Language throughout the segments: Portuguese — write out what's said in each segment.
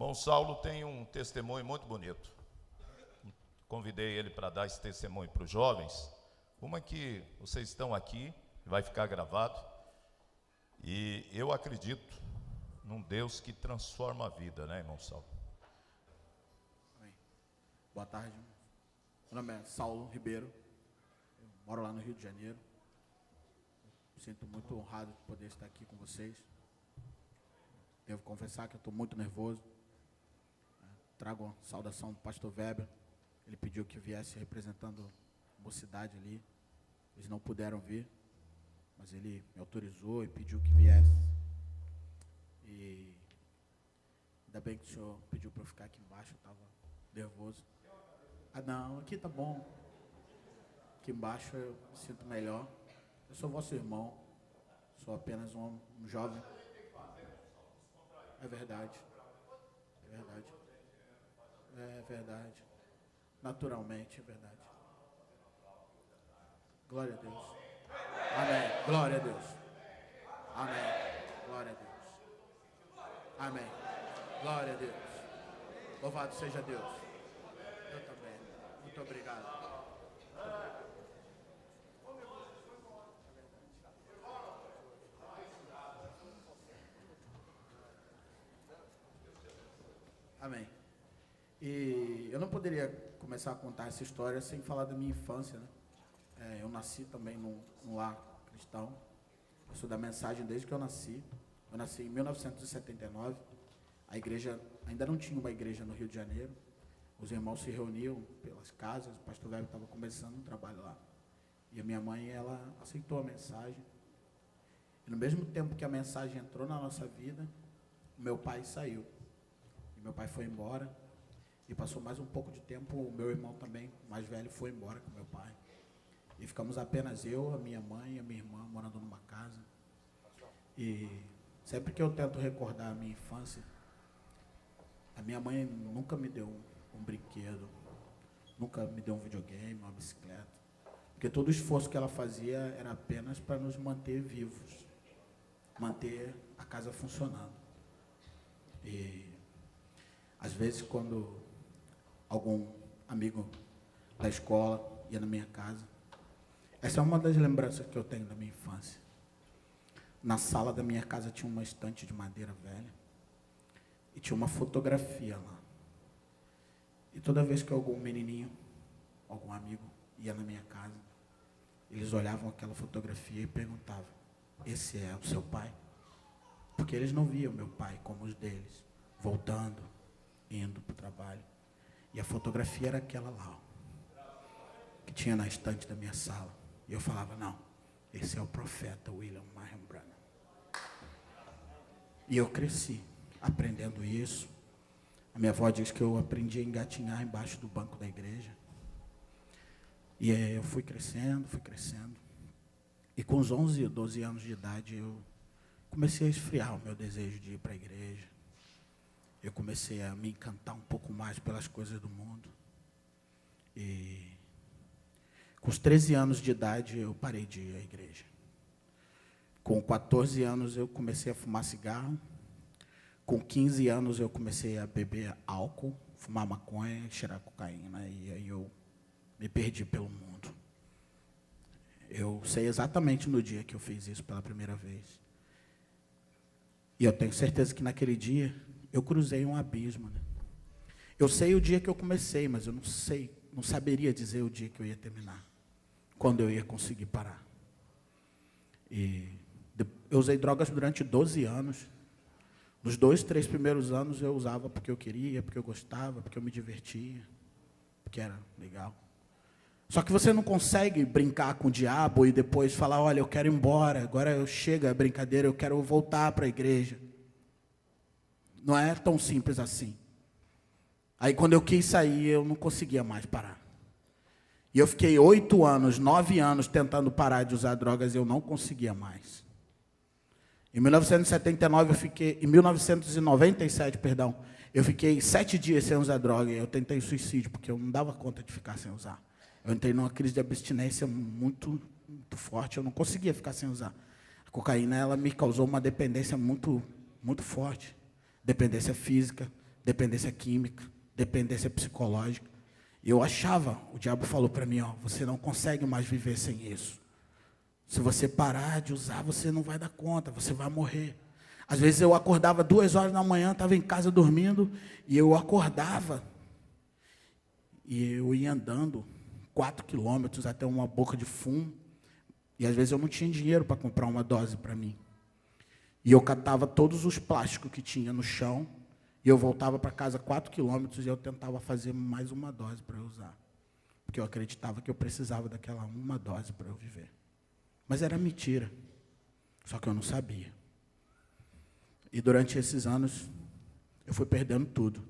Irmão Saulo tem um testemunho muito bonito. Convidei ele para dar esse testemunho para os jovens. Uma que vocês estão aqui, vai ficar gravado. E eu acredito num Deus que transforma a vida, né, irmão Saulo? Amém. Boa tarde. Meu nome é Saulo Ribeiro. Eu moro lá no Rio de Janeiro. Me sinto muito honrado de poder estar aqui com vocês. Devo confessar que eu estou muito nervoso. Trago a saudação do pastor Weber. Ele pediu que viesse representando a mocidade ali. Eles não puderam vir, mas ele me autorizou e pediu que viesse. E ainda bem que o senhor pediu para eu ficar aqui embaixo, eu estava nervoso. Ah não, aqui tá bom. Aqui embaixo eu me sinto melhor. Eu sou vosso irmão, sou apenas um jovem. É verdade. É verdade. É verdade. Naturalmente, é verdade. Glória a Deus. Amém. Glória a Deus. Amém. Glória a Deus. Amém. Glória a Deus. Louvado seja Deus. Eu também. Muito obrigado. Amém. E eu não poderia começar a contar essa história sem falar da minha infância, né? Eu nasci também num lar cristão. Eu sou da mensagem desde que eu nasci. Eu nasci em 1979. A igreja, ainda não tinha uma igreja no Rio de Janeiro. Os irmãos se reuniam pelas casas. O pastor Weber estava começando um trabalho lá. E a minha mãe, ela aceitou a mensagem. E no mesmo tempo que a mensagem entrou na nossa vida, meu pai saiu. E meu pai foi embora. E passou mais um pouco de tempo, o meu irmão também, mais velho, foi embora com meu pai. E ficamos apenas eu, a minha mãe e a minha irmã morando numa casa. E sempre que eu tento recordar a minha infância, a minha mãe nunca me deu um brinquedo, nunca me deu um videogame, uma bicicleta. Porque todo o esforço que ela fazia era apenas para nos manter vivos, manter a casa funcionando. E às vezes quando algum amigo da escola ia na minha casa, essa é uma das lembranças que eu tenho da minha infância. Na sala da minha casa tinha uma estante de madeira velha e tinha uma fotografia lá. E toda vez que algum menininho, algum amigo ia na minha casa, eles olhavam aquela fotografia e perguntavam: esse é o seu pai? Porque eles não viam meu pai como os deles, voltando, indo para o trabalho. E a fotografia era aquela lá, ó, que tinha na estante da minha sala. E eu falava: não, esse é o profeta William Marion Branham. E eu cresci aprendendo isso. A minha avó diz que eu aprendi a engatinhar embaixo do banco da igreja. E eu fui crescendo. E com os 11, 12 anos de idade, eu comecei a esfriar o meu desejo de ir para a igreja. Eu comecei a me encantar um pouco mais pelas coisas do mundo. E com os 13 anos de idade, eu parei de ir à igreja. Com 14 anos, eu comecei a fumar cigarro. Com 15 anos, eu comecei a beber álcool, fumar maconha e cheirar cocaína. E aí eu me perdi pelo mundo. Eu sei exatamente no dia que eu fiz isso pela primeira vez. E eu tenho certeza que naquele dia eu cruzei um abismo, né? Eu sei o dia que eu comecei, mas eu não saberia dizer o dia que eu ia terminar, quando eu ia conseguir parar. E eu usei drogas durante 12 anos. Nos 2, 3 primeiros anos eu usava porque eu queria, porque eu gostava, porque eu me divertia, porque era legal. Só que você não consegue brincar com o diabo e depois falar: olha, eu quero ir embora, agora chega a brincadeira, eu quero voltar para a igreja. Não é tão simples assim. Aí quando eu quis sair, eu não conseguia mais parar. E eu fiquei 8 anos, 9 anos tentando parar de usar drogas e eu não conseguia mais. Em 1997, eu fiquei 7 dias sem usar droga e eu tentei suicídio, porque eu não dava conta de ficar sem usar. Eu entrei numa crise de abstinência muito forte, eu não conseguia ficar sem usar. A cocaína, ela me causou uma dependência muito forte. Dependência física, dependência química, dependência psicológica. E eu achava, o diabo falou para mim, você não consegue mais viver sem isso. Se você parar de usar, você não vai dar conta, você vai morrer. Às vezes eu acordava 2 horas da manhã, estava em casa dormindo, e eu acordava, e eu ia andando 4 quilômetros até uma boca de fumo, e às vezes eu não tinha dinheiro para comprar uma dose para mim. E eu catava todos os plásticos que tinha no chão, e eu voltava para casa 4 quilômetros, e eu tentava fazer mais uma dose para eu usar. Porque eu acreditava que eu precisava daquela uma dose para eu viver. Mas era mentira, só que eu não sabia. E durante esses anos, eu fui perdendo tudo.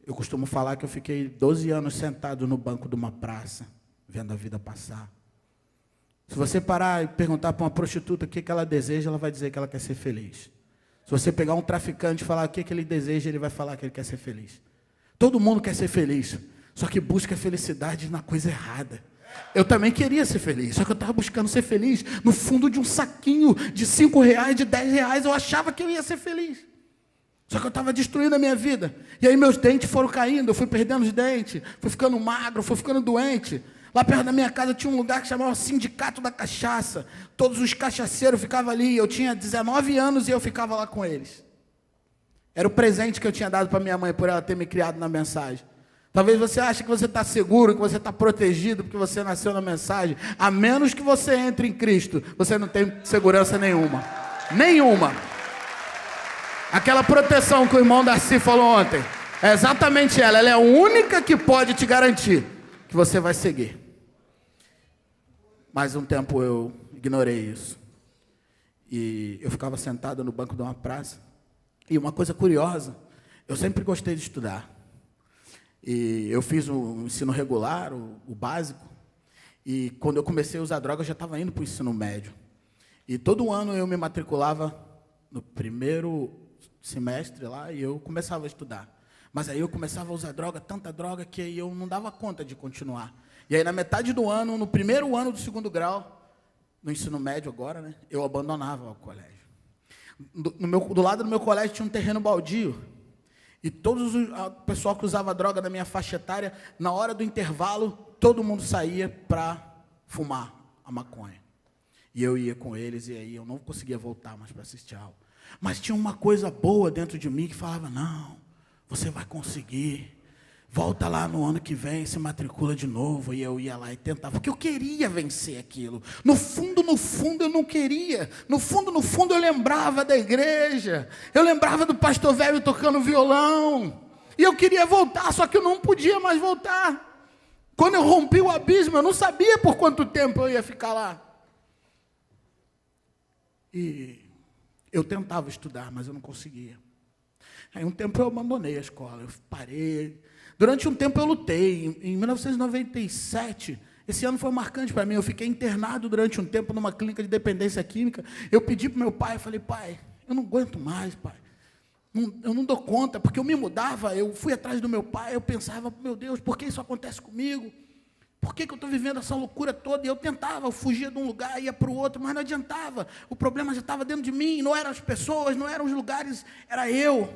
Eu costumo falar que eu fiquei 12 anos sentado no banco de uma praça, vendo a vida passar. Se você parar e perguntar para uma prostituta o que ela deseja, ela vai dizer que ela quer ser feliz. Se você pegar um traficante e falar o que ele deseja, ele vai falar que ele quer ser feliz. Todo mundo quer ser feliz, só que busca felicidade na coisa errada. Eu também queria ser feliz, só que eu estava buscando ser feliz no fundo de um saquinho de R$5, de R$10, eu achava que eu ia ser feliz. Só que eu estava destruindo a minha vida. E aí meus dentes foram caindo, eu fui perdendo os dentes, fui ficando magro, fui ficando doente. Lá perto da minha casa tinha um lugar que chamava Sindicato da Cachaça. Todos os cachaceiros ficavam ali, eu tinha 19 anos e eu ficava lá com eles. Era o presente que eu tinha dado para minha mãe, por ela ter me criado na mensagem. Talvez você ache que você está seguro, que você está protegido, porque você nasceu na mensagem. A menos que você entre em Cristo, você não tem segurança nenhuma. Nenhuma. Aquela proteção que o irmão Darcy falou ontem, é exatamente ela. Ela é a única que pode te garantir que você vai seguir. Mais um tempo eu ignorei isso. E eu ficava sentado no banco de uma praça. E uma coisa curiosa, eu sempre gostei de estudar. E eu fiz o ensino regular, o básico, e quando eu comecei a usar droga, eu já estava indo para o ensino médio. E todo ano eu me matriculava no primeiro semestre lá, e eu começava a estudar. Mas aí eu começava a usar droga, tanta droga, que aí eu não dava conta de continuar. E aí na metade do ano, no primeiro ano do 2º grau, no ensino médio agora, né, eu abandonava o colégio. Do lado do meu colégio tinha um terreno baldio, e o pessoal que usava droga da minha faixa etária, na hora do intervalo, todo mundo saía para fumar a maconha. E eu ia com eles, e aí eu não conseguia voltar mais para assistir a aula. Mas tinha uma coisa boa dentro de mim que falava, não, você vai conseguir. Volta lá no ano que vem, se matricula de novo. E eu ia lá e tentava, porque eu queria vencer aquilo. No fundo, eu não queria. No fundo, eu lembrava da igreja. Eu lembrava do pastor velho tocando violão. E eu queria voltar, só que eu não podia mais voltar. Quando eu rompi o abismo, eu não sabia por quanto tempo eu ia ficar lá. E eu tentava estudar, mas eu não conseguia. Aí um tempo eu abandonei a escola, eu parei. Durante um tempo eu lutei. Em 1997, esse ano foi marcante para mim. Eu fiquei internado durante um tempo numa clínica de dependência química. Eu pedi para o meu pai, eu falei, pai, eu não aguento mais, pai. Eu não dou conta, porque eu me mudava, eu fui atrás do meu pai, eu pensava, meu Deus, por que isso acontece comigo? Por que eu estou vivendo essa loucura toda? E eu tentava, eu fugia de um lugar, ia para o outro, mas não adiantava. O problema já estava dentro de mim, não eram as pessoas, não eram os lugares, era eu.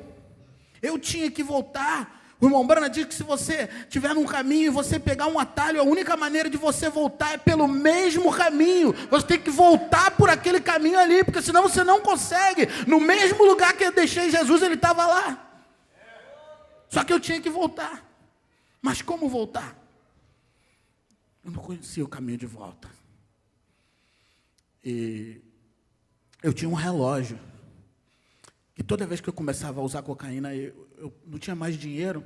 Eu tinha que voltar. O irmão Brana diz que se você estiver num caminho e você pegar um atalho, a única maneira de você voltar é pelo mesmo caminho. Você tem que voltar por aquele caminho ali, porque senão você não consegue. No mesmo lugar que eu deixei Jesus, ele estava lá. Só que eu tinha que voltar. Mas como voltar? Eu não conhecia o caminho de volta. E eu tinha um relógio. E toda vez que eu começava a usar cocaína, eu não tinha mais dinheiro,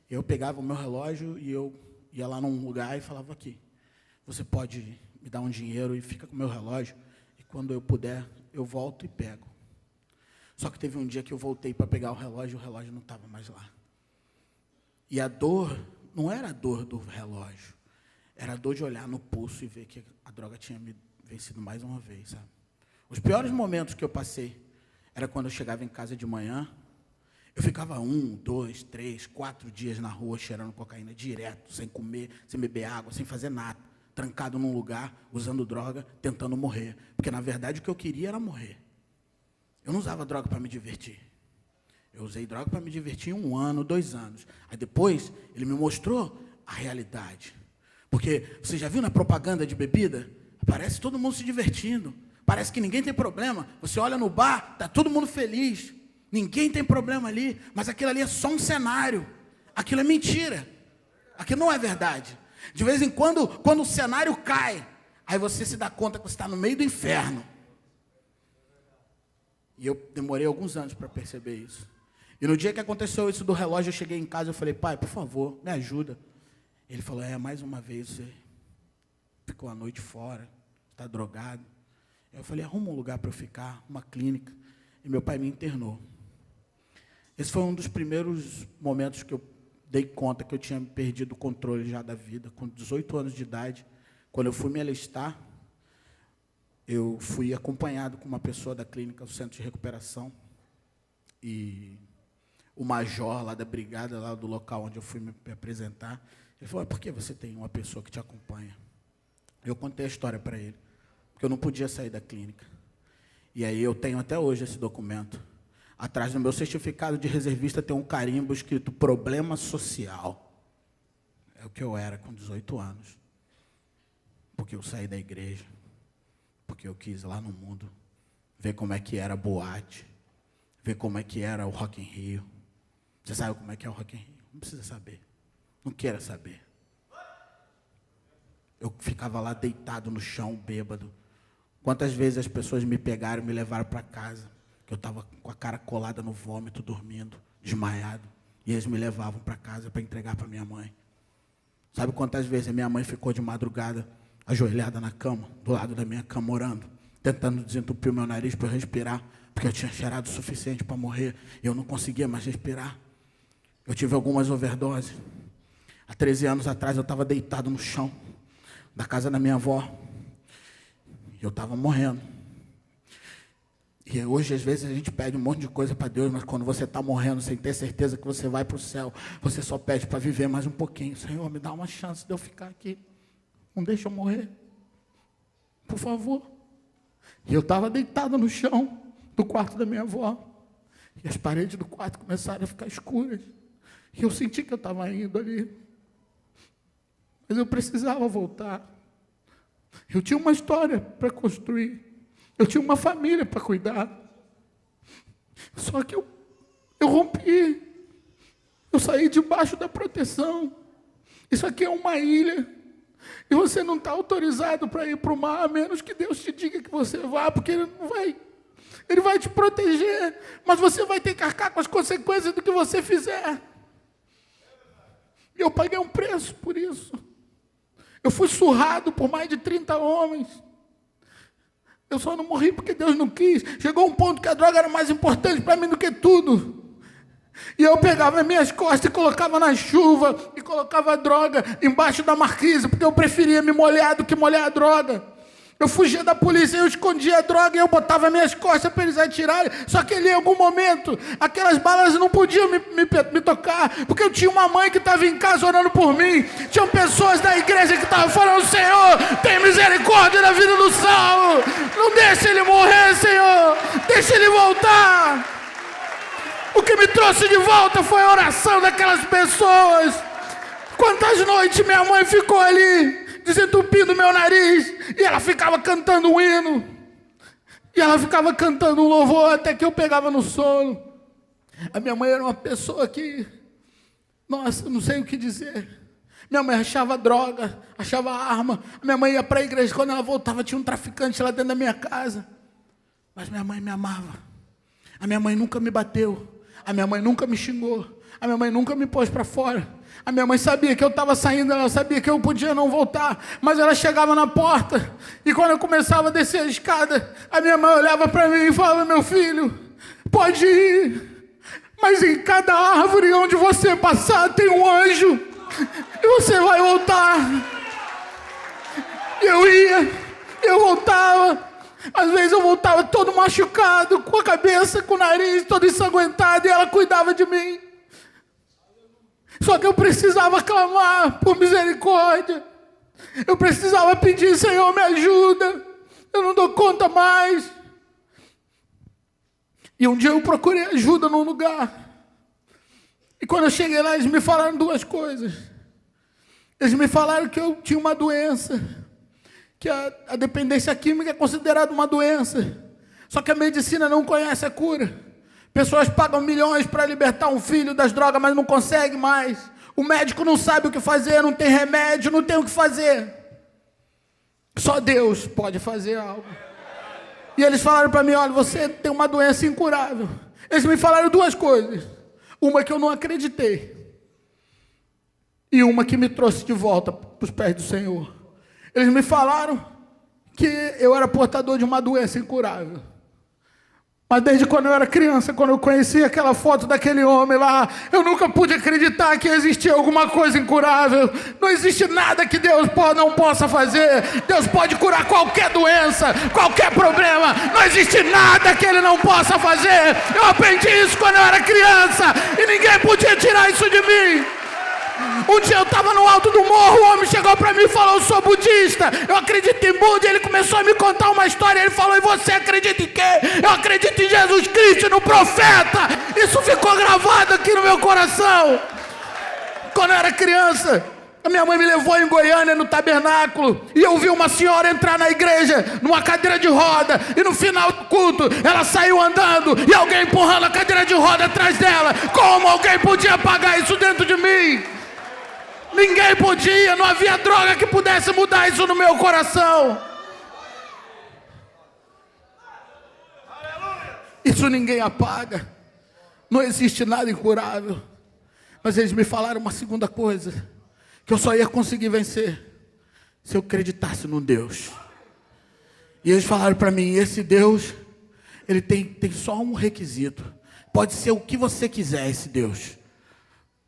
eu pegava o meu relógio e eu ia lá num lugar e falava, aqui, você pode me dar um dinheiro e fica com o meu relógio, e quando eu puder, eu volto e pego. Só que teve um dia que eu voltei para pegar o relógio não estava mais lá. E a dor, não era a dor do relógio, era a dor de olhar no pulso e ver que a droga tinha me vencido mais uma vez, sabe? Os piores momentos que eu passei era quando eu chegava em casa de manhã, eu ficava 1, 2, 3, 4 dias na rua cheirando cocaína direto, sem comer, sem beber água, sem fazer nada, trancado num lugar, usando droga, tentando morrer. Porque, na verdade, o que eu queria era morrer. Eu não usava droga para me divertir. Eu usei droga para me divertir 1 ano, 2 anos. Aí depois, ele me mostrou a realidade. Porque você já viu na propaganda de bebida? Parece todo mundo se divertindo. Parece que ninguém tem problema. Você olha no bar, está todo mundo feliz. Ninguém tem problema ali. Mas aquilo ali é só um cenário. Aquilo é mentira. Aquilo não é verdade. De vez em quando, quando o cenário cai, aí você se dá conta que você está no meio do inferno. E eu demorei alguns anos para perceber isso. E no dia que aconteceu isso do relógio, eu cheguei em casa e falei, pai, por favor, me ajuda. Ele falou, mais uma vez você ficou a noite fora, está drogado. Eu falei, arruma um lugar para eu ficar, uma clínica. E meu pai me internou. Esse foi um dos primeiros momentos que eu dei conta que eu tinha perdido o controle já da vida. Com 18 anos de idade, quando eu fui me alistar, eu fui acompanhado com uma pessoa da clínica do centro de recuperação. E o major lá da brigada, lá do local onde eu fui me apresentar, ele falou, por que você tem uma pessoa que te acompanha? Eu contei a história para ele, porque eu não podia sair da clínica. E aí eu tenho até hoje esse documento. Atrás do meu certificado de reservista tem um carimbo escrito problema social. É o que eu era com 18 anos. Porque eu saí da igreja. Porque eu quis lá no mundo ver como é que era a boate. Ver como é que era o Rock in Rio. Você sabe como é que é o Rock in Rio? Não precisa saber. Não queira saber. Eu ficava lá deitado no chão, bêbado. Quantas vezes as pessoas me pegaram e me levaram para casa, que eu estava com a cara colada no vômito, dormindo, desmaiado. E eles me levavam para casa para entregar para minha mãe. Sabe quantas vezes a minha mãe ficou de madrugada, ajoelhada na cama, do lado da minha cama, orando, tentando desentupir o meu nariz para eu respirar, porque eu tinha cheirado o suficiente para morrer, e eu não conseguia mais respirar. Eu tive algumas overdoses. Há 13 anos atrás eu estava deitado no chão da casa da minha avó. E eu estava morrendo. E hoje, às vezes, a gente pede um monte de coisa para Deus, mas quando você está morrendo, sem ter certeza que você vai para o céu, você só pede para viver mais um pouquinho. Senhor, me dá uma chance de eu ficar aqui. Não deixa eu morrer. Por favor. E eu estava deitado no chão do quarto da minha avó. E as paredes do quarto começaram a ficar escuras. E eu senti que eu estava indo ali. Mas eu precisava voltar. Eu tinha uma história para construir. Eu tinha uma família para cuidar. Só que eu rompi. Eu saí debaixo da proteção. Isso aqui é uma ilha. E você não está autorizado para ir para o mar, a menos que Deus te diga que você vá, porque Ele não vai. Ele vai te proteger, mas você vai ter que arcar com as consequências do que você fizer. E eu paguei um preço por isso. Eu fui surrado por mais de 30 homens. Eu só não morri porque Deus não quis. Chegou um ponto que a droga era mais importante para mim do que tudo. E eu pegava as minhas costas e colocava na chuva, e colocava a droga embaixo da marquise, porque eu preferia me molhar do que molhar a droga. Eu fugia da polícia, eu escondia a droga e eu botava minhas costas para eles atirarem. Só que ali, em algum momento, aquelas balas não podiam me tocar, porque eu tinha uma mãe que estava em casa orando por mim. Tinham pessoas da igreja que estavam falando, Senhor, tem misericórdia da vida do Saulo. Não deixe ele morrer, Senhor. Deixe ele voltar. O que me trouxe de volta foi a oração daquelas pessoas. Quantas noites minha mãe ficou ali, desentupindo meu nariz, e ela ficava cantando um hino, e ela ficava cantando um louvor, até que eu pegava no sono. A minha mãe era uma pessoa que, nossa, não sei o que dizer. Minha mãe achava droga, achava arma. A minha mãe ia para a igreja, quando ela voltava tinha um traficante lá dentro da minha casa. Mas minha mãe me amava. A minha mãe nunca me bateu. A minha mãe nunca me xingou. A minha mãe nunca me pôs para fora. A minha mãe sabia que eu estava saindo, ela sabia que eu podia não voltar, mas ela chegava na porta, e quando eu começava a descer a escada, a minha mãe olhava para mim e falava, meu filho, pode ir, mas em cada árvore onde você passar tem um anjo, e você vai voltar. Eu ia, eu voltava. Às vezes eu voltava todo machucado, com a cabeça, com o nariz todo ensanguentado, e ela cuidava de mim. Só que eu precisava clamar por misericórdia. Eu precisava pedir, Senhor, me ajuda. Eu não dou conta mais. E um dia eu procurei ajuda num lugar. E quando eu cheguei lá, eles me falaram duas coisas. Eles me falaram que eu tinha uma doença, que a dependência química é considerada uma doença. Só que a medicina não conhece a cura. Pessoas pagam milhões para libertar um filho das drogas, mas não consegue mais. O médico não sabe o que fazer, não tem remédio, não tem o que fazer. Só Deus pode fazer algo. E eles falaram para mim, olha, você tem uma doença incurável. Eles me falaram duas coisas. Uma que eu não acreditei. E uma que me trouxe de volta para os pés do Senhor. Eles me falaram que eu era portador de uma doença incurável. Mas desde quando eu era criança, quando eu conheci aquela foto daquele homem lá, eu nunca pude acreditar que existia alguma coisa incurável. Não existe nada que Deus não possa fazer. Deus pode curar qualquer doença, qualquer problema. Não existe nada que Ele não possa fazer. Eu aprendi isso quando eu era criança e ninguém podia tirar isso de mim. Um dia eu estava no alto do morro, o homem chegou para mim e falou, eu sou budista, eu acredito em Buda, e ele começou a me contar uma história, ele falou, e você acredita em quê? Eu acredito em Jesus Cristo, no profeta. Isso ficou gravado aqui no meu coração. Quando eu era criança, a minha mãe me levou em Goiânia, no tabernáculo, e eu vi uma senhora entrar na igreja, numa cadeira de roda, e no final do culto, ela saiu andando, e alguém empurrando a cadeira de roda atrás dela. Como alguém podia pagar isso dentro de mim? Ninguém podia, não havia droga que pudesse mudar isso no meu coração. Isso ninguém apaga. Não existe nada incurável. Mas eles me falaram uma segunda coisa, que eu só ia conseguir vencer se eu acreditasse num Deus. E eles falaram para mim, esse Deus, ele tem só um requisito. Pode ser o que você quiser, esse Deus,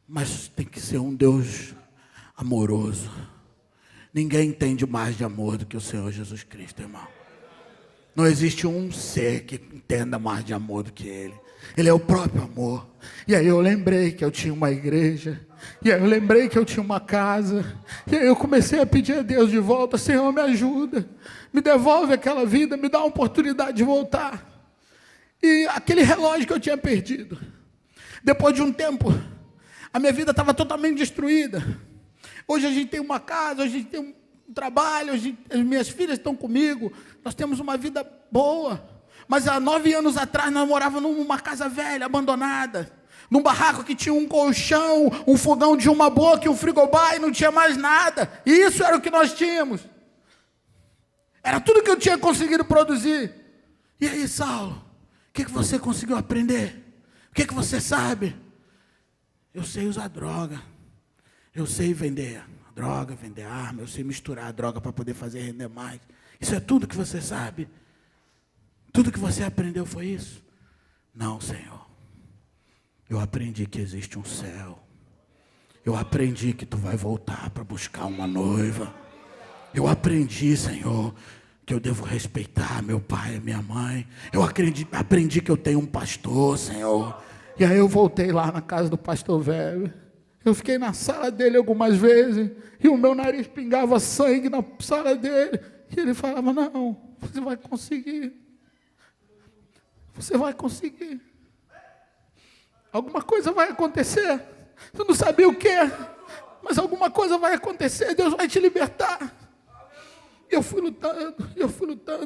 mas tem que ser um Deus amoroso. Ninguém entende mais de amor do que o Senhor Jesus Cristo, irmão. Não existe um ser que entenda mais de amor do que Ele. Ele é o próprio amor. E aí eu lembrei que eu tinha uma igreja. E aí eu lembrei que eu tinha uma casa. E aí eu comecei a pedir a Deus de volta, Senhor, me ajuda. Me devolve aquela vida, me dá uma oportunidade de voltar. E aquele relógio que eu tinha perdido. Depois de um tempo, a minha vida estava totalmente destruída. Hoje a gente tem uma casa, hoje a gente tem um trabalho, hoje as minhas filhas estão comigo, nós temos uma vida boa. Mas há 9 anos atrás nós morávamos numa casa velha, abandonada, num barraco que tinha um colchão, um fogão de uma boca e um frigobar e não tinha mais nada. E isso era o que nós tínhamos. Era tudo que eu tinha conseguido produzir. E aí, Saulo, o que você conseguiu aprender? O que você sabe? Eu sei usar droga. Eu sei vender droga, vender arma, eu sei misturar a droga para poder fazer render mais. Isso é tudo que você sabe? Tudo que você aprendeu foi isso? Não, Senhor. Eu aprendi que existe um céu. Eu aprendi que tu vai voltar para buscar uma noiva. Eu aprendi, Senhor, que eu devo respeitar meu pai e minha mãe. Eu aprendi que eu tenho um pastor, Senhor. E aí eu voltei lá na casa do pastor velho. Eu fiquei na sala dele algumas vezes, e o meu nariz pingava sangue na sala dele, e ele falava, não, você vai conseguir. Você vai conseguir. Alguma coisa vai acontecer. Você não sabia o que, mas alguma coisa vai acontecer, Deus vai te libertar. Eu fui lutando,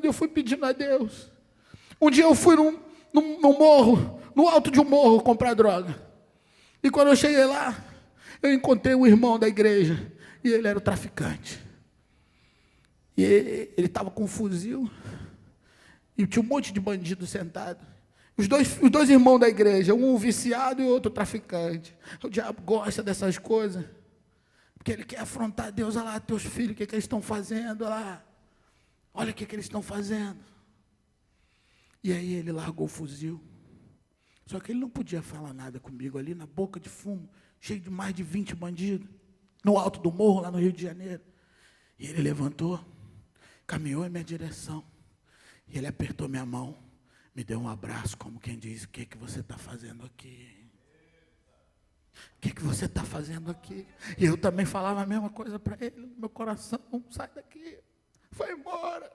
eu fui pedindo a Deus. Um dia eu fui num morro, no alto de um morro, comprar droga. E quando eu cheguei lá, eu encontrei um irmão da igreja, e ele era o traficante. E ele estava com um fuzil, e tinha um monte de bandido sentado. Os dois irmãos da igreja, um viciado e outro traficante. O diabo gosta dessas coisas, porque ele quer afrontar Deus. Olha lá, teus filhos, o que eles estão fazendo? Olha o que eles estão fazendo. E aí ele largou o fuzil. Só que ele não podia falar nada comigo ali na boca de fumo, cheio de mais de 20 bandidos, no alto do morro, lá no Rio de Janeiro. E ele levantou, caminhou em minha direção, e ele apertou minha mão, me deu um abraço, como quem diz, o que você está fazendo aqui? O que você está fazendo aqui? E eu também falava a mesma coisa para ele, no meu coração, sai daqui, vai embora.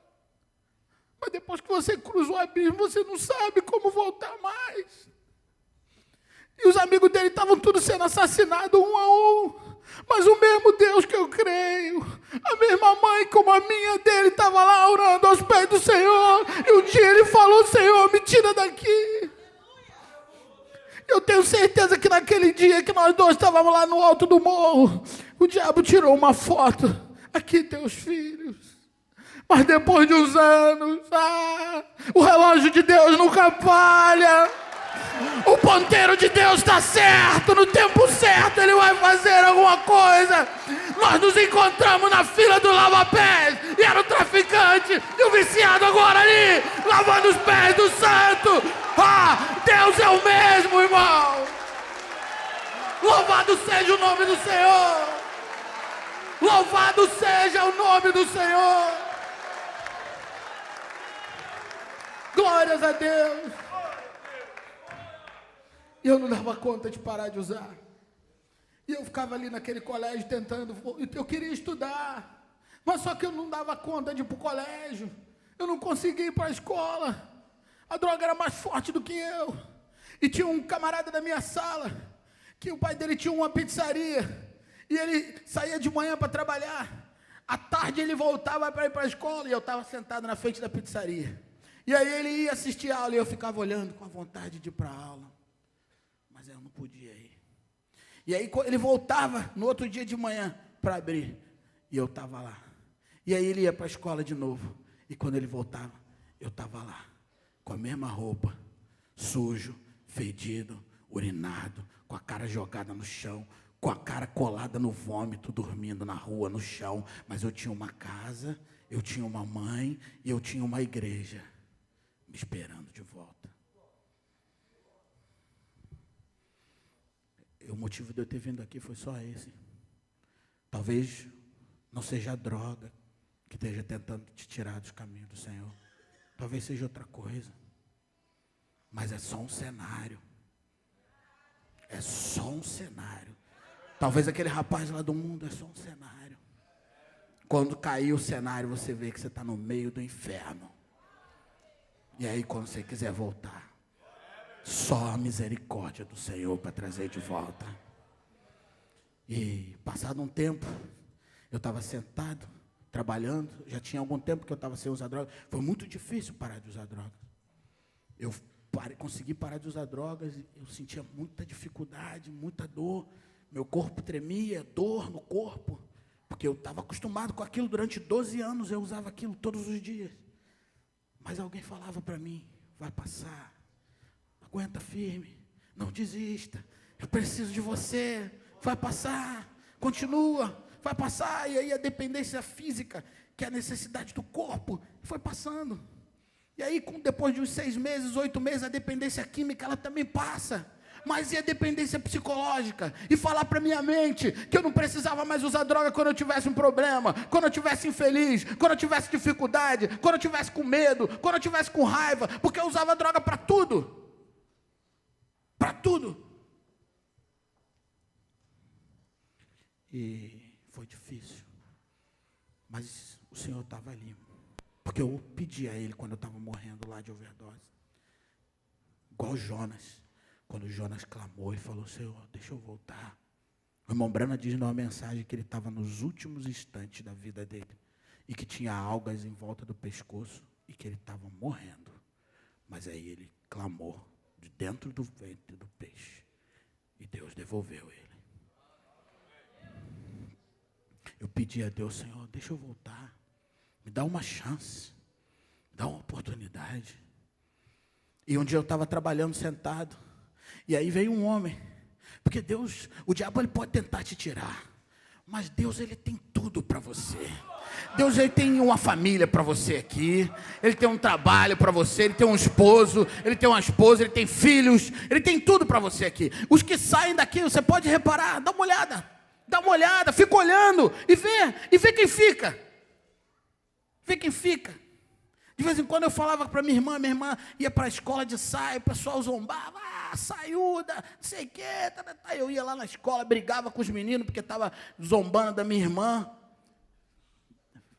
Mas depois que você cruzou o abismo, você não sabe como voltar mais. E os amigos dele estavam todos sendo assassinados um a um. Mas o mesmo Deus que eu creio, a mesma mãe como a minha dele, estava lá orando aos pés do Senhor. E um dia ele falou: Senhor, me tira daqui. Eu tenho certeza que naquele dia que nós dois estávamos lá no alto do morro, o diabo tirou uma foto. Aqui teus filhos. Mas depois de uns anos, o relógio de Deus nunca falha. O ponteiro de Deus está certo, no tempo certo Ele vai fazer alguma coisa. Nós nos encontramos na fila do lava-pés, e era o traficante e o viciado agora ali, lavando os pés do santo. Deus é o mesmo, irmão. Louvado seja o nome do Senhor. Louvado seja o nome do Senhor. Glórias a Deus. E eu não dava conta de parar de usar. E eu ficava ali naquele colégio tentando, eu queria estudar, mas só que eu não dava conta de ir para o colégio. Eu não conseguia ir para a escola. A droga era mais forte do que eu. E tinha um camarada da minha sala, que o pai dele tinha uma pizzaria, e ele saía de manhã para trabalhar. À tarde ele voltava para ir para a escola, e eu estava sentado na frente da pizzaria. E aí ele ia assistir a aula, e eu ficava olhando com a vontade de ir para a aula. Mas eu não podia ir. E aí ele voltava no outro dia de manhã para abrir. E eu estava lá. E aí ele ia para a escola de novo. E quando ele voltava, eu estava lá. Com a mesma roupa. Sujo, fedido, urinado. Com a cara jogada no chão. Com a cara colada no vômito, dormindo na rua, no chão. Mas eu tinha uma casa, eu tinha uma mãe e eu tinha uma igreja me esperando de volta. O motivo de eu ter vindo aqui foi só esse. Talvez não seja a droga que esteja tentando te tirar dos caminhos do Senhor. Talvez seja outra coisa. Mas é só um cenário. É só um cenário. Talvez aquele rapaz lá do mundo é só um cenário. Quando cair o cenário, você vê que você está no meio do inferno. E aí, quando você quiser voltar, só a misericórdia do Senhor para trazer de volta. E passado um tempo, eu estava sentado, trabalhando, já tinha algum tempo que eu estava sem usar drogas. Foi muito difícil parar de usar drogas. Eu consegui parar de usar drogas, eu sentia muita dificuldade, muita dor. Meu corpo tremia, dor no corpo, porque eu estava acostumado com aquilo durante 12 anos, eu usava aquilo todos os dias. Mas alguém falava para mim: vai passar. Aguenta firme, não desista, eu preciso de você, vai passar, continua, vai passar. E aí a dependência física, que é a necessidade do corpo, foi passando. E aí depois de uns 6 meses, 8 meses, a dependência química, ela também passa. Mas e a dependência psicológica? E falar para minha mente que eu não precisava mais usar droga quando eu tivesse um problema, quando eu tivesse infeliz, quando eu tivesse dificuldade, quando eu tivesse com medo, quando eu tivesse com raiva, porque eu usava droga para tudo. Para tudo. E foi difícil. Mas o Senhor estava ali. Porque eu pedi a Ele quando eu estava morrendo lá de overdose. Igual Jonas. Quando Jonas clamou e falou: Senhor, deixa eu voltar. O irmão Brana diz numa mensagem que ele estava nos últimos instantes da vida dele. E que tinha algas em volta do pescoço. E que ele estava morrendo. Mas aí ele clamou de dentro do ventre do peixe. E Deus devolveu ele. Eu pedi a Deus: Senhor, deixa eu voltar. Me dá uma chance. Me dá uma oportunidade. E um dia eu estava trabalhando sentado. E aí veio um homem. Porque Deus, o diabo ele pode tentar te tirar. Mas Deus, ele tem tudo para você. Deus, ele tem uma família para você aqui. Ele tem um trabalho para você. Ele tem um esposo. Ele tem uma esposa. Ele tem filhos. Ele tem tudo para você aqui. Os que saem daqui, você pode reparar. Dá uma olhada. Dá uma olhada. Fica olhando. E vê quem fica. Vê quem fica. De vez em quando eu falava para minha irmã ia para a escola de saia, o pessoal zombava, saiuda, não sei o quê. Eu ia lá na escola, brigava com os meninos, porque estava zombando da minha irmã.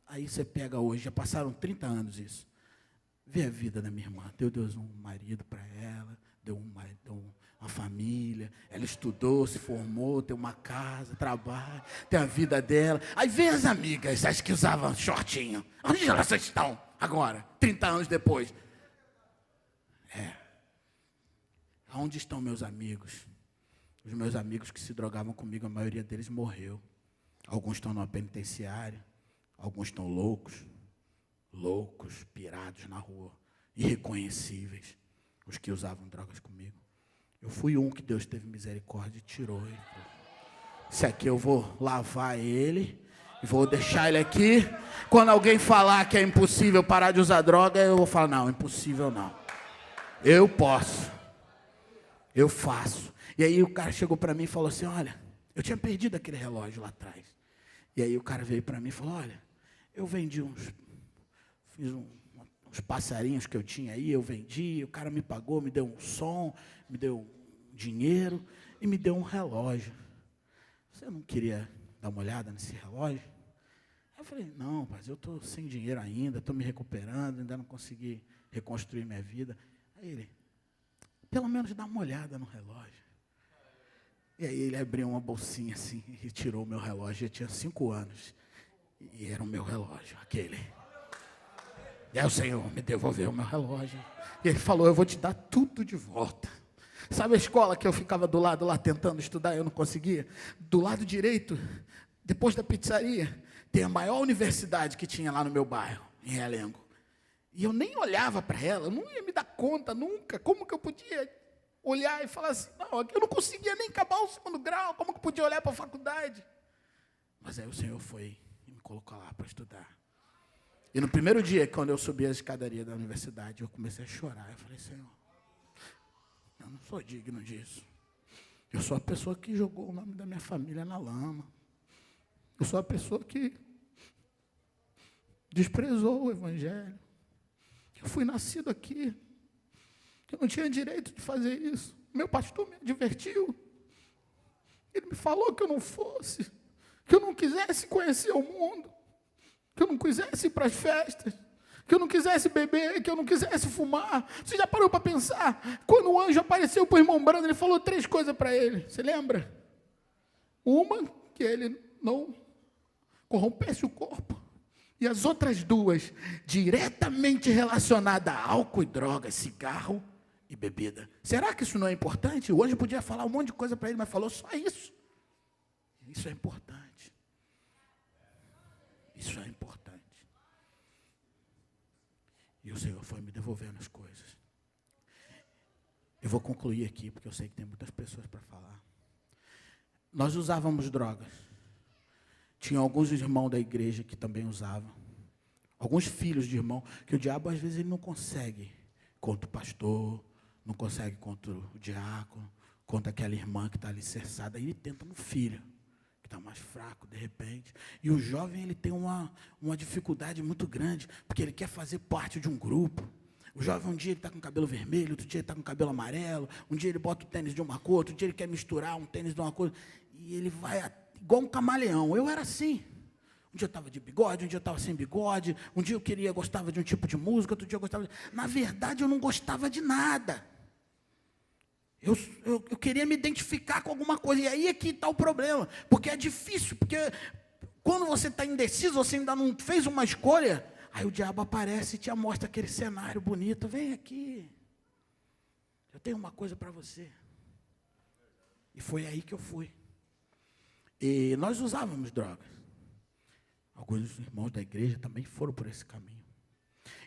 Aí você pega hoje, já passaram 30 anos isso. Vê a vida da minha irmã. Deu Deus um marido para ela, deu uma família, ela estudou, se formou, tem uma casa, trabalha, tem a vida dela. Aí vem as amigas, as que usavam shortinho. Onde elas estão agora, 30 anos depois? Onde estão meus amigos? Os meus amigos que se drogavam comigo, a maioria deles morreu. Alguns estão numa penitenciária, alguns estão loucos, pirados na rua, irreconhecíveis, os que usavam drogas comigo. Eu fui um que Deus teve misericórdia e tirou ele. Esse aqui eu vou lavar ele, e vou deixar ele aqui. Quando alguém falar que é impossível parar de usar droga, eu vou falar, não, impossível não. Eu posso. Eu faço. E aí o cara chegou para mim e falou assim, olha, eu tinha perdido aquele relógio lá atrás. E aí o cara veio para mim e falou, olha, eu vendi fiz uns passarinhos que eu tinha aí, eu vendi, o cara me pagou, me deu um som, me deu dinheiro e me deu um relógio. Você não queria dar uma olhada nesse relógio? Aí eu falei, não, mas eu estou sem dinheiro ainda, estou me recuperando, ainda não consegui reconstruir minha vida. Aí ele, pelo menos dá uma olhada no relógio. E aí ele abriu uma bolsinha assim e tirou o meu relógio. Eu tinha 5 anos. E era o meu relógio, aquele. E aí o Senhor me devolveu o meu relógio. E ele falou, eu vou te dar tudo de volta. Sabe a escola que eu ficava do lado lá tentando estudar, eu não conseguia? Do lado direito, depois da pizzaria, tem a maior universidade que tinha lá no meu bairro, em Realengo. E eu nem olhava para ela, eu não ia me dar conta nunca. Como que eu podia olhar e falar assim, não, eu não conseguia nem acabar o 2º grau, como que eu podia olhar para a faculdade? Mas aí o Senhor foi e me colocou lá para estudar. E no primeiro dia, quando eu subi a escadaria da universidade, eu comecei a chorar. Eu falei, Senhor, eu não sou digno disso. Eu sou a pessoa que jogou o nome da minha família na lama. Eu sou a pessoa que desprezou o Evangelho. Eu fui nascido aqui. Eu não tinha direito de fazer isso. Meu pastor me advertiu. Ele me falou que eu não fosse, que eu não quisesse conhecer o mundo, que eu não quisesse ir para as festas, que eu não quisesse beber, que eu não quisesse fumar. Você já parou para pensar? Quando o anjo apareceu para o irmão Brando, ele falou 3 coisas para ele. Você lembra? Uma, que ele não corrompesse o corpo. E as outras 2, diretamente relacionadas a álcool e drogas, cigarro e bebida. Será que isso não é importante? O anjo podia falar um monte de coisa para ele, mas falou só isso. Isso é importante. Isso é importante. E o Senhor foi me devolvendo as coisas. Eu vou concluir aqui, porque eu sei que tem muitas pessoas para falar. Nós usávamos drogas. Tinha alguns irmãos da igreja que também usavam. Alguns filhos de irmão, que o diabo às vezes ele não consegue contra o pastor, não consegue contra o diácono, contra aquela irmã que está alicerçada. Aí ele tenta no filho, que está mais fraco de repente. E o jovem ele tem uma dificuldade muito grande, porque ele quer fazer parte de um grupo. O jovem um dia ele está com cabelo vermelho, outro dia ele está com cabelo amarelo, um dia ele bota o tênis de uma cor, outro dia ele quer misturar um tênis de uma cor. E ele vai igual um camaleão. Eu era assim. Um dia eu estava de bigode, um dia eu estava sem bigode, um dia eu gostava de um tipo de música, outro dia eu gostava de... Na verdade, eu não gostava de nada. Eu queria me identificar com alguma coisa, e aí é que está o problema, porque é difícil, porque quando você está indeciso, você ainda não fez uma escolha, aí o diabo aparece e te mostra aquele cenário bonito, vem aqui, eu tenho uma coisa para você. E foi aí que eu fui. E nós usávamos drogas. Alguns irmãos da igreja também foram por esse caminho.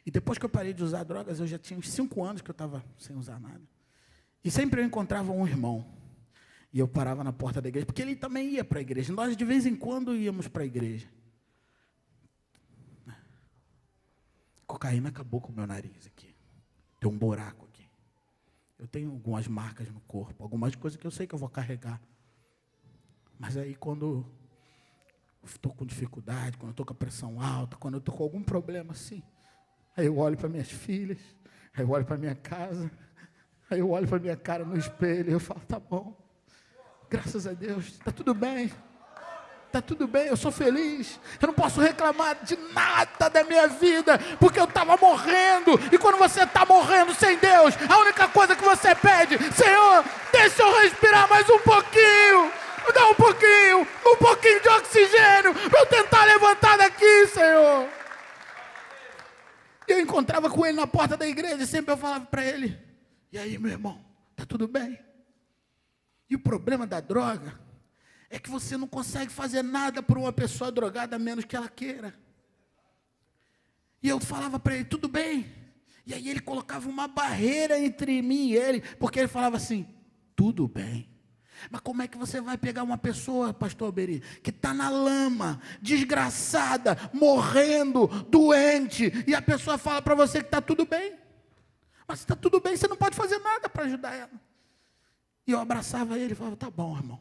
E depois que eu parei de usar drogas, eu já tinha uns 5 anos que eu estava sem usar nada. E sempre eu encontrava um irmão. E eu parava na porta da igreja, porque ele também ia para a igreja. Nós, de vez em quando, íamos para a igreja. Cocaína acabou com o meu nariz aqui. Tem um buraco aqui. Eu tenho algumas marcas no corpo, algumas coisas que eu sei que eu vou carregar. Mas aí, quando eu estou com dificuldade, quando eu estou com a pressão alta, quando eu estou com algum problema assim, aí eu olho para minhas filhas, aí eu olho para minha casa, aí eu olho para minha cara no espelho e eu falo, tá bom, graças a Deus, está tudo bem. está tudo bem, eu sou feliz, eu não posso reclamar de nada da minha vida, porque eu estava morrendo, e quando você está morrendo sem Deus, a única coisa que você pede, Senhor, deixa eu respirar mais um pouquinho, dá um pouquinho de oxigênio, para eu tentar levantar daqui, Senhor. Eu encontrava com ele na porta da igreja, e sempre eu falava para ele, e aí, meu irmão, está tudo bem? E o problema da droga é que você não consegue fazer nada por uma pessoa drogada a menos que ela queira. E eu falava para ele, tudo bem. E aí ele colocava uma barreira entre mim e ele, porque ele falava assim, tudo bem. Mas como é que você vai pegar uma pessoa, pastor Alberi, que está na lama, desgraçada, morrendo, doente, e a pessoa fala para você que está tudo bem? Mas se está tudo bem, você não pode fazer nada para ajudar ela. E eu abraçava ele e falava, tá bom, irmão.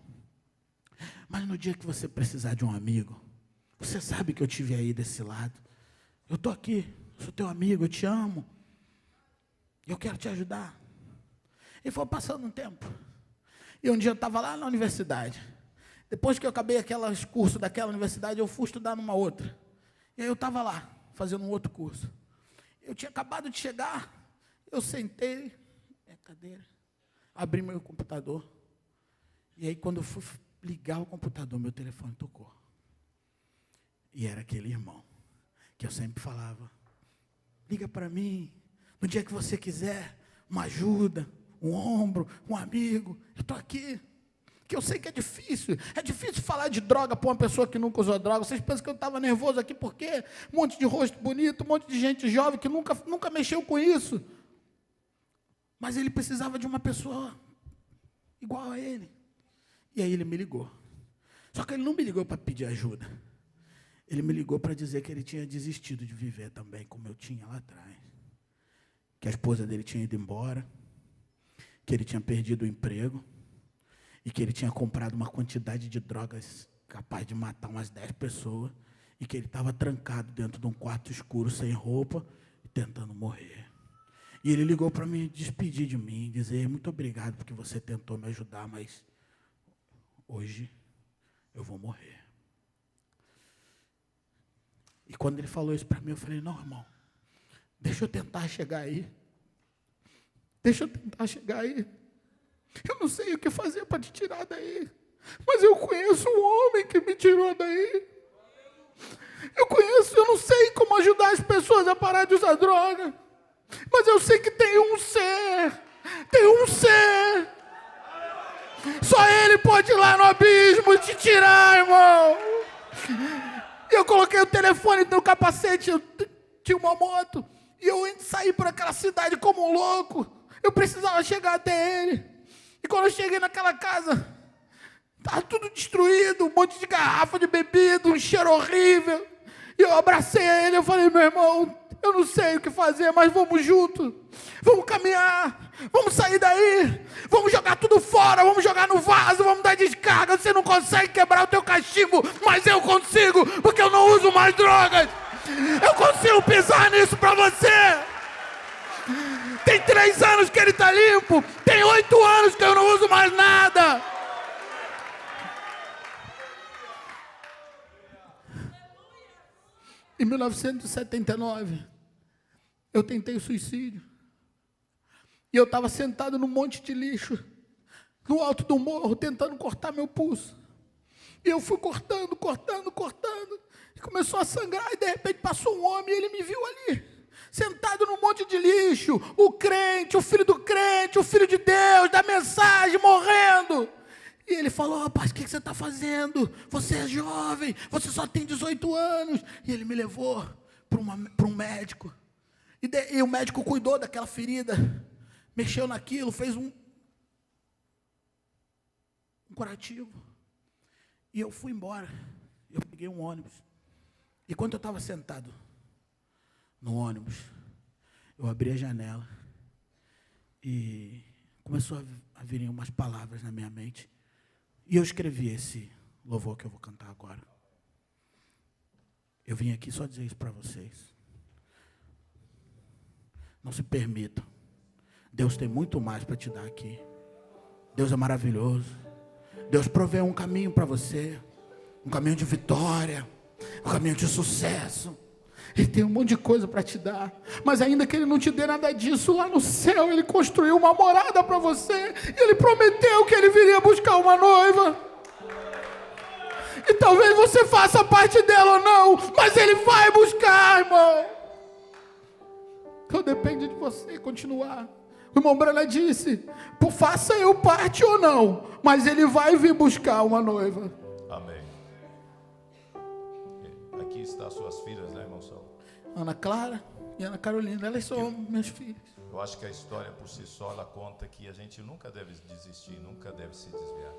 Mas no dia que você precisar de um amigo, você sabe que eu estive aí desse lado. Eu estou aqui, sou teu amigo, eu te amo. Eu quero te ajudar. E foi passando um tempo. E um dia eu estava lá na universidade. Depois que eu acabei aqueles cursos daquela universidade, eu fui estudar numa outra. E aí eu estava lá, fazendo um outro curso. Eu tinha acabado de chegar, eu sentei, minha cadeira, abri meu computador. E aí quando eu fui ligar o computador, meu telefone tocou. E era aquele irmão que eu sempre falava, liga para mim, no dia que você quiser, uma ajuda, um ombro, um amigo, eu estou aqui. Que eu sei que é difícil falar de droga para uma pessoa que nunca usou droga. Vocês pensam que eu estava nervoso aqui porque um monte de rosto bonito, um monte de gente jovem que nunca mexeu com isso. Mas ele precisava de uma pessoa igual a ele. E aí ele me ligou. Só que ele não me ligou para pedir ajuda. Ele me ligou para dizer que ele tinha desistido de viver também, como eu tinha lá atrás. Que a esposa dele tinha ido embora, que ele tinha perdido o emprego, e que ele tinha comprado uma quantidade de drogas capaz de matar umas 10 pessoas, e que ele estava trancado dentro de um quarto escuro, sem roupa, tentando morrer. E ele ligou para me despedir de mim, dizer, muito obrigado porque você tentou me ajudar, mas hoje eu vou morrer. E quando ele falou isso para mim, eu falei, não, irmão, deixa eu tentar chegar aí. Deixa eu tentar chegar aí. Eu não sei o que fazer para te tirar daí, mas eu conheço um homem que me tirou daí. Eu não sei como ajudar as pessoas a parar de usar droga, mas eu sei que tem um ser. Só ele pode ir lá no abismo e te tirar, irmão. Eu coloquei o telefone no capacete, eu tinha uma moto, e eu saí por aquela cidade como um louco. Eu precisava chegar até ele. E quando eu cheguei naquela casa, estava tudo destruído, um monte de garrafa de bebida, um cheiro horrível. E eu abracei ele, eu falei, meu irmão, eu não sei o que fazer, mas vamos juntos. Vamos caminhar, vamos sair daí, vamos jogar tudo fora, vamos jogar no vaso, vamos dar descarga. Você não consegue quebrar o teu cachimbo, mas eu consigo, porque eu não uso mais drogas. Eu consigo pisar nisso para você. Tem 3 anos que ele está limpo, tem 8 anos que eu não uso mais nada. Em 1979, eu tentei suicídio. E eu estava sentado num monte de lixo, no alto do morro, tentando cortar meu pulso. E eu fui cortando, e começou a sangrar, e de repente passou um homem, e ele me viu ali, sentado num monte de lixo, o crente, o filho do crente, o filho de Deus, da mensagem, morrendo. E ele falou, rapaz, o que você está fazendo? Você é jovem, você só tem 18 anos. E ele me levou para um médico. E o médico cuidou daquela ferida, mexeu naquilo, fez um curativo. E eu fui embora. Eu peguei um ônibus. E quando eu estava sentado no ônibus, eu abri a janela e começou a virem umas palavras na minha mente. E eu escrevi esse louvor que eu vou cantar agora. Eu vim aqui só dizer isso para vocês. Não se permitam. Deus tem muito mais para te dar aqui. Deus é maravilhoso. Deus provê um caminho para você. um caminho de vitória, um caminho de sucesso. Ele tem um monte de coisa para te dar, mas ainda que Ele não te dê nada disso, lá no céu Ele construiu uma morada para você, e Ele prometeu que Ele viria buscar uma noiva. E talvez você faça parte dela ou não, mas Ele vai buscar, irmão. Então depende de você continuar. O irmão Branham disse, faça eu parte ou não, mas Ele vai vir buscar uma noiva. Amém. Aqui estão as suas filhas, né, irmão Saulo? Ana Clara e Ana Carolina, elas são minhas filhas. Eu acho que a história por si só, ela conta que a gente nunca deve desistir, nunca deve se desviar.